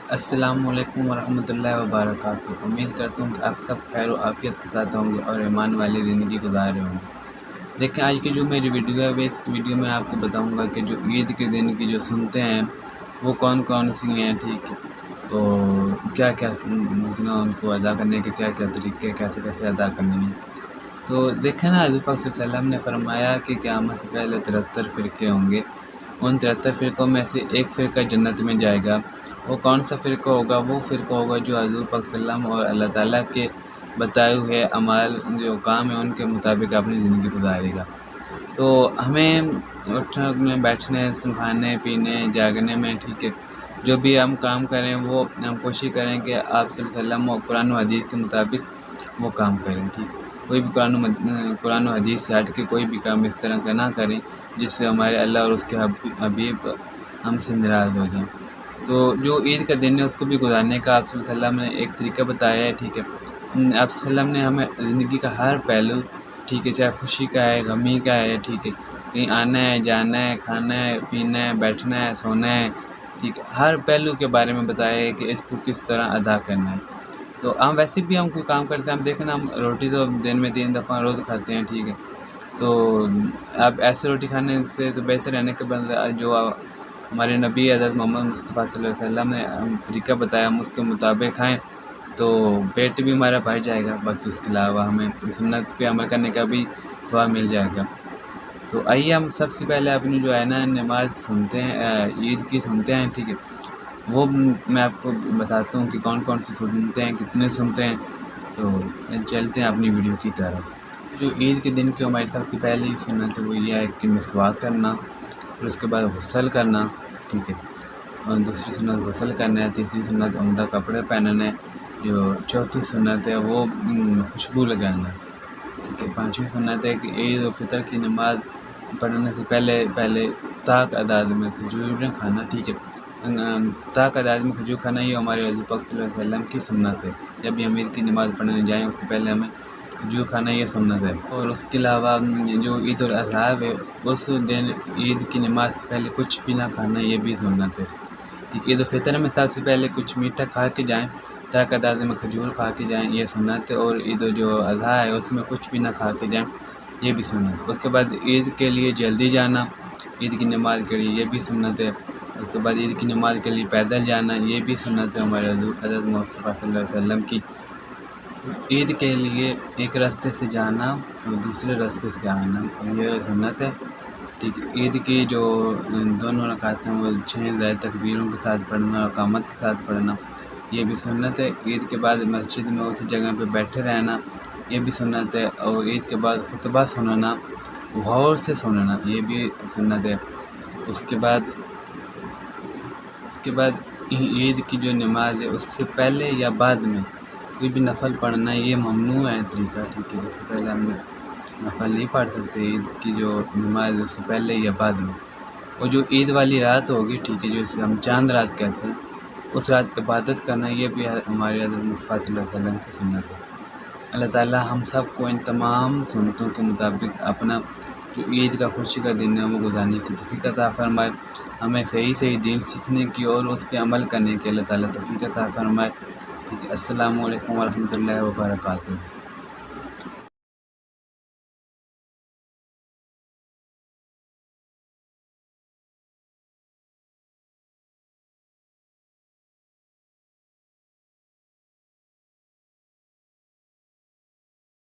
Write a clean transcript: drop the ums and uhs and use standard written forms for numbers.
السلام علیکم ورحمۃ اللہ وبرکاتہ۔ امید کرتا ہوں کہ آپ سب خیر و عافیت کے ساتھ ہوں گے اور ایمان والی زندگی گزار رہے ہوں گے۔ دیکھیں، آج کی جو میری ویڈیو ہے اس ویڈیو میں آپ کو بتاؤں گا کہ جو عید کے دن کی جو سنتے ہیں وہ کون کون سی ہیں، ٹھیک ہے، اور کیا کیا ممکن ان کو ادا کرنے کے کیا کیا طریقے، کیسے کیسے ادا کرنے ہیں۔ تو دیکھیں نا، حضور پاک صلی اللہ علیہ وسلم نے فرمایا کہ قیامت سے پہلے 73 فرقے ہوں گے۔ ان 73 فرقوں میں سے ایک فرقہ جنت میں جائے گا۔ وہ کون سا فرقہ ہوگا؟ وہ فرقہ ہوگا جو حضور پاک صلی اللہ علیہ وسلم اور اللہ تعالیٰ کے بتائے ہوئے اعمال جو کام ہیں ان کے مطابق اپنی زندگی گزارے گا۔ تو ہمیں اٹھنے بیٹھنے، کھانے پینے، جاگنے میں، ٹھیک ہے، جو بھی ہم کام کریں وہ ہم کوشش کریں کہ آپ صلی اللہ علیہ وسلم اور قرآن و حدیث کے مطابق وہ کام کریں، ٹھیک ہے۔ کوئی بھی قرآن و حدیث سے ہٹ کے کوئی بھی کام اس طرح کا نہ کریں جس سے ہمارے اللہ اور اس کے حبیب ہم سے ناراض ہو جائیں۔ تو جو عید کا دن ہے اس کو بھی گزارنے کا آپ صلی اللہ علیہ وسلم نے ایک طریقہ بتایا ہے، ٹھیک ہے۔ آپ صلی اللہ علیہ وسلم نے ہمیں زندگی کا ہر پہلو، ٹھیک ہے، چاہے خوشی کا ہے، غمی کا ہے، ٹھیک ہے، کہیں آنا ہے، جانا ہے، کھانا ہے، پینا ہے، بیٹھنا ہے، سونا ہے، ٹھیک ہے، ہر پہلو کے بارے میں بتایا ہے کہ اس کو کس طرح ادا کرنا ہے۔ تو ہم ویسے بھی ہم کوئی کام کرتے ہیں، ہم دیکھیں نا، ہم روٹی تو دن میں 3 دفعہ روز کھاتے ہیں، ٹھیک ہے۔ تو اب ایسے روٹی کھانے سے تو بہتر رہنے کے بعد جو ہمارے نبی حضرت محمد مصطفیٰ صلی اللہ علیہ وسلم نے طریقہ بتایا ہم اس کے مطابق کھائیں تو پیٹ بھی ہمارا بھر جائے گا، باقی اس کے علاوہ ہمیں سنت پہ عمل کرنے کا بھی ثواب مل جائے گا۔ تو آئیے ہم سب سے پہلے اپنی جو ہے نا نماز سنتے ہیں، عید کی سنتے ہیں، ٹھیک ہے۔ وہ میں آپ کو بتاتا ہوں کہ کون کون سی سنتے ہیں، کتنے سنتے ہیں۔ تو چلتے ہیں اپنی ویڈیو کی طرف۔ جو عید کے دن کی ہماری سب سے پہلی سنت ہے وہ یہ ہے کہ مسواک کرنا، پھر اس کے بعد غسل کرنا، ٹھیک ہے، اور دوسری سنت غسل کرنا ہے، تیسری سنت عمدہ کپڑے پہننا ہے، جو چوتھی سنت ہے وہ خوشبو لگانا ہے، ٹھیک ہے، پانچویں سنت ہے کہ عید الفطر کی نماز پڑھنے سے پہلے طاق اداد میں کھجور کھانا، ٹھیک ہے۔ طاق اداد میں کھجور کھانا یہ ہمارے حضور پاک صلی اللہ علیہ وسلم کی سنت ہے۔ جب بھی ہم عید کی نماز پڑھنے جائیں اس سے پہلے ہمیں کھجور کھانا یہ سنت ہے۔ اور اس کے علاوہ جو عید الاضحیٰ ہے اس دن عید کی نماز سے پہلے کچھ بھی نہ کھانا یہ بھی سنت ہے، ٹھیک ہے۔ عید الفطر میں سب سے پہلے کچھ میٹھا کھا کے جائیں، طاق اداد میں کھجور کھا کے جائیں، یہ سنت ہے۔ اور عید جو اضحیٰ ہے اس میں کچھ بھی نہ کھا کے جائیں، یہ بھی سنت ہے۔ اس کے بعد عید کے لیے جلدی جانا، عید کی نماز کے لیے یہ بھی سنت ہے۔ اس کے بعد عید کی نماز کے لیے پیدل جانا یہ بھی سنت ہے ہمارے حضرت مصطفیٰ صلی اللہ علیہ وسلم کی۔ عید کے لیے ایک راستے سے جانا اور دوسرے راستے سے آنا یہ سنت ہے، ٹھیک ہے۔ عید کی جو دونوں رکعتیں وہ 6 زائد تکبیروں کے ساتھ پڑھنا، اقامت کے ساتھ پڑھنا یہ بھی سنت ہے۔ عید کے بعد مسجد میں اسی جگہ پہ بیٹھے رہنا یہ بھی سنت ہے۔ اور عید کے بعد خطبہ سننا، غور سے سننا یہ بھی سنت ہے۔ اس کے بعد عید کی جو نماز ہے اس سے پہلے یا بعد میں کوئی بھی نفل پڑھنا یہ ممنوع ہے طریقہ، ٹھیک ہے۔ اس سے پہلے ہم نفل نہیں پڑھ سکتے عید کی جو نماز ہے اس سے پہلے یا بعد میں۔ اور جو عید والی رات ہوگی، ٹھیک ہے، جو اسے ہم چاند رات کہتے ہیں، اس رات عبادت کرنا یہ بھی ہمارے حضرت مصطفیٰ صلی اللہ علیہ وسلم کی سنت ہے۔ اللہ تعالیٰ ہم سب کو ان تمام سنتوں کے مطابق اپنا جو عید کا خوشی کا دن ہے وہ گزارنے کی توفیق عطا فرمائے، ہمیں صحیح دین سیکھنے کی اور اس پہ عمل کرنے کی اللہ تعالیٰ توفیق عطا فرمائے، ٹھیک ہے۔ السلام علیکم ورحمۃ اللہ وبرکاتہ۔